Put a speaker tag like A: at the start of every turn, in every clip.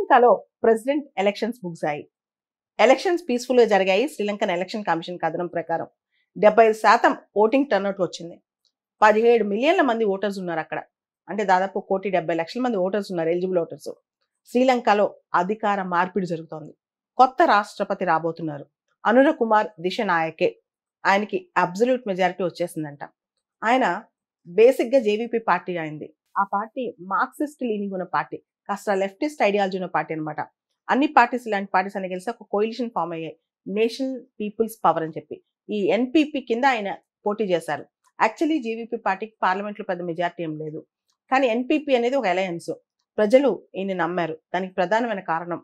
A: శ్రీలంకలో president elections ముగిశాయి. Elections peaceful గా జరిగాయి. శ్రీలంకన్ ఎలక్షన్ కమిషన్ కథనం ప్రకారం 75% ఓటింగ్ టర్న్అవుట్ వచ్చింది. 17 మిలియన్ల మంది ఓటర్స్ ఉన్నారు అక్కడ. అంటే దాదాపు 1,70,00,000 మంది ఓటర్స్ ఉన్నారు, ఎలిజిబుల్ ఓటర్స్. శ్రీలంకలో అధికార మార్పిడి జరుగుతోంది. కొత్త రాష్ట్రపతి రాబోతున్నారు. అనుర కుమార్ దిశనాయకే. ఆయనకి అబ్సల్యూట్ మెజారిటీ వచ్చేసిందంట. ఆయన బేసిక్గా జేవీపీ పార్టీ అయింది. ఆ పార్టీ మార్క్సిస్ట్ లీనింగ్ ఉన్న పార్టీ, కాస్త లెఫ్టిస్ట్ ఐడియాలజీ ఉన్న పార్టీ అనమాట. అన్ని పార్టీస్, ఇలాంటి పార్టీస్ అన్ని కలిసి ఒక కోయిలిషన్ ఫామ్ అయ్యాయి, నేషనల్ పీపుల్స్ పవర్ అని చెప్పి. ఈ ఎన్పీపీ కింద ఆయన పోటీ చేశారు. యాక్చువల్లీ జేవీపీ పార్టీకి పార్లమెంట్లో పెద్ద మెజారిటీ ఏం లేదు, కానీ ఎన్పీపీ అనేది ఒక అలయన్స్. ప్రజలు ఈయన నమ్మారు. దానికి ప్రధానమైన కారణం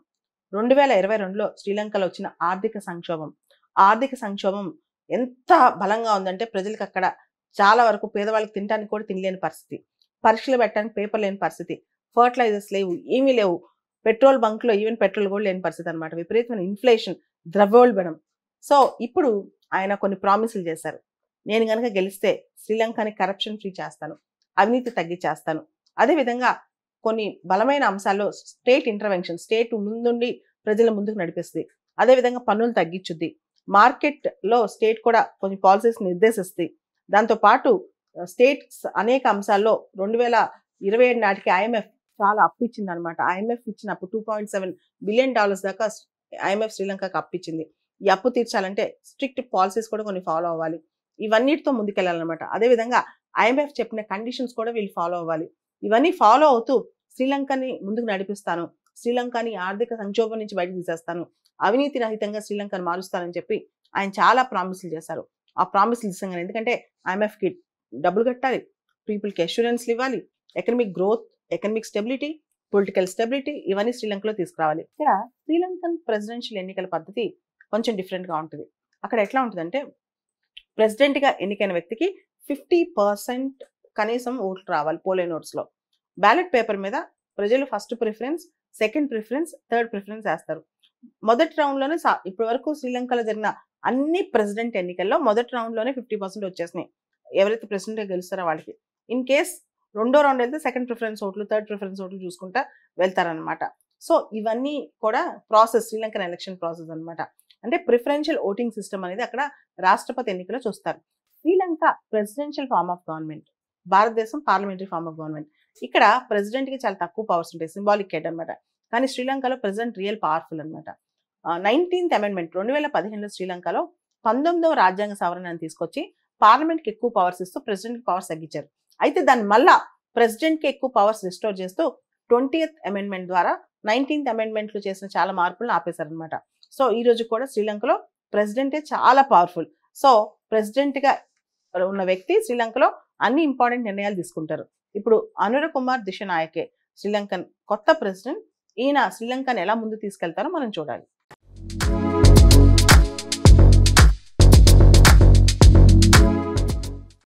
A: 2022లో శ్రీలంకలో వచ్చిన ఆర్థిక సంక్షోభం. ఆర్థిక సంక్షోభం ఎంత బలంగా ఉందంటే ప్రజలకు అక్కడ చాలా వరకు పేదవాళ్ళకి తినడానికి కూడా తినలేని పరిస్థితి, పరీక్షలు పెట్టడానికి పేపర్ లేని పరిస్థితి, ఫర్టిలైజర్స్ లేవు, ఏమీ లేవు, పెట్రోల్ బంక్లో ఈవెన్ పెట్రోల్ కూడా లేని పరిస్థితి అనమాట. విపరీతమైన ఇన్ఫ్లేషన్, ద్రవ్యోల్బణం. సో ఇప్పుడు ఆయన కొన్ని ప్రామిసులు చేశారు. నేను కనుక గెలిస్తే శ్రీలంకని కరప్షన్ ఫ్రీ చేస్తాను, అవినీతి తగ్గించేస్తాను, అదేవిధంగా కొన్ని బలమైన అంశాల్లో స్టేట్ ఇంటర్వెన్షన్, స్టేట్ ముందుండి ప్రజల ముందుకు నడిపిస్తుంది, అదేవిధంగా పన్నులు తగ్గించుద్ది, మార్కెట్లో స్టేట్ కూడా కొన్ని పాలసీస్ నిర్దేశిస్తుంది. దాంతోపాటు స్టేట్స్ అనేక అంశాల్లో 2027 నాటికి ఐఎంఎఫ్ చాలా అప్పు ఇచ్చింది అనమాట. ఐఎంఎఫ్ ఇచ్చిన అప్పు $2.7 బిలియన్ దాకా ఐఎంఎఫ్ శ్రీలంకకు అప్పు ఇచ్చింది. ఈ అప్పు తీర్చాలంటే స్ట్రిక్ట్ పాలసీస్ కూడా కొన్ని ఫాలో అవ్వాలి. ఇవన్నిటితో ముందుకెళ్ళాలన్నమాట. అదేవిధంగా ఐఎంఎఫ్ చెప్పిన కండిషన్స్ కూడా వీళ్ళు ఫాలో అవ్వాలి. ఇవన్నీ ఫాలో అవుతూ శ్రీలంకని ముందుకు నడిపిస్తాను, శ్రీలంకని ఆర్థిక సంక్షోభం నుంచి బయటకు తీసేస్తాను, అవినీతి రహితంగా శ్రీలంకను మారుస్తానని చెప్పి ఆయన చాలా ప్రామిసులు చేశారు. ఆ ప్రామిసులు నిజంగానే, ఎందుకంటే ఐఎంఎఫ్కి డబ్బులు కట్టాలి, పీపుల్కి అష్యూరెన్స్లు ఇవ్వాలి, economic growth, economic stability, political stability, ఇవన్నీ శ్రీలంకలో తీసుకురావాలి. ఇక్కడ శ్రీలంకన్ ప్రెసిడెన్షియల్ ఎన్నికల పద్ధతి కొంచెం డిఫరెంట్గా ఉంటుంది. అక్కడ ఎట్లా ఉంటుందంటే ప్రెసిడెంట్గా ఎన్నికైన వ్యక్తికి 50% కనీసం ఓట్లు రావాలి పోలింగ్ ఓట్స్లో. బ్యాలెట్ పేపర్ మీద ప్రజలు first preference, second preference, third preference వేస్తారు. మొదటి రౌండ్లోనే ఇప్పటి వరకు శ్రీలంకలో జరిగిన అన్ని ప్రెసిడెంట్ ఎన్నికల్లో మొదటి రౌండ్లోనే 50% వచ్చేసినాయి. ఎవరైతే ప్రెసిడెంట్గా గెలుస్తారో వాళ్ళకి. ఇన్ కేస్ రెండో రౌండ్ వెళ్తే సెకండ్ ప్రిఫరెన్స్ ఓట్లు, థర్డ్ ప్రిఫరెన్స్ ఓట్లు చూసుకుంటా వెళ్తారనమాట. సో ఇవన్నీ కూడా ప్రాసెస్, శ్రీలంకన్ ఎలక్షన్ ప్రాసెస్ అనమాట. అంటే ప్రిఫరెన్షియల్ ఓటింగ్ సిస్టమ్ అనేది అక్కడ రాష్ట్రపతి ఎన్నికలో చూస్తారు. Sri Lanka presidential form of government, భారతదేశం పార్లమెంటరీ ఫార్మ్ ఆఫ్ గవర్నమెంట్. ఇక్కడ ప్రెసిడెంట్కి చాలా తక్కువ పవర్స్ ఉంటాయి, సింబాలిక్ హెడ్ అనమాట. కానీ శ్రీలంకలో ప్రెసిడెంట్ రియల్ పవర్ఫుల్ అనమాట. 19th అమెండ్మెంట్ 2015లో శ్రీలంకలో 19వ రాజ్యాంగ సవరణను తీసుకొచ్చి పార్లమెంట్కి ఎక్కువ పవర్స్ ఇస్తూ ప్రెసిడెంట్కి పవర్స్ తగ్గించారు. అయితే దాన్ని మళ్ళా ప్రెసిడెంట్కి ఎక్కువ పవర్స్ రిస్టోర్ చేస్తూ 20th అమెండ్మెంట్ ద్వారా 19th అమెండ్మెంట్లో చేసిన చాలా మార్పులను ఆపేశారనమాట. సో ఈ రోజు కూడా శ్రీలంకలో ప్రెసిడెంటే చాలా పవర్ఫుల్. సో ప్రెసిడెంట్గా ఉన్న వ్యక్తి శ్రీలంకలో అన్ని ఇంపార్టెంట్ నిర్ణయాలు తీసుకుంటారు. ఇప్పుడు అనుర కుమార్ దిశనాయకే శ్రీలంకన్ కొత్త ప్రెసిడెంట్. ఈయన శ్రీలంకను ఎలా ముందు తీసుకెళ్తారో మనం చూడాలి.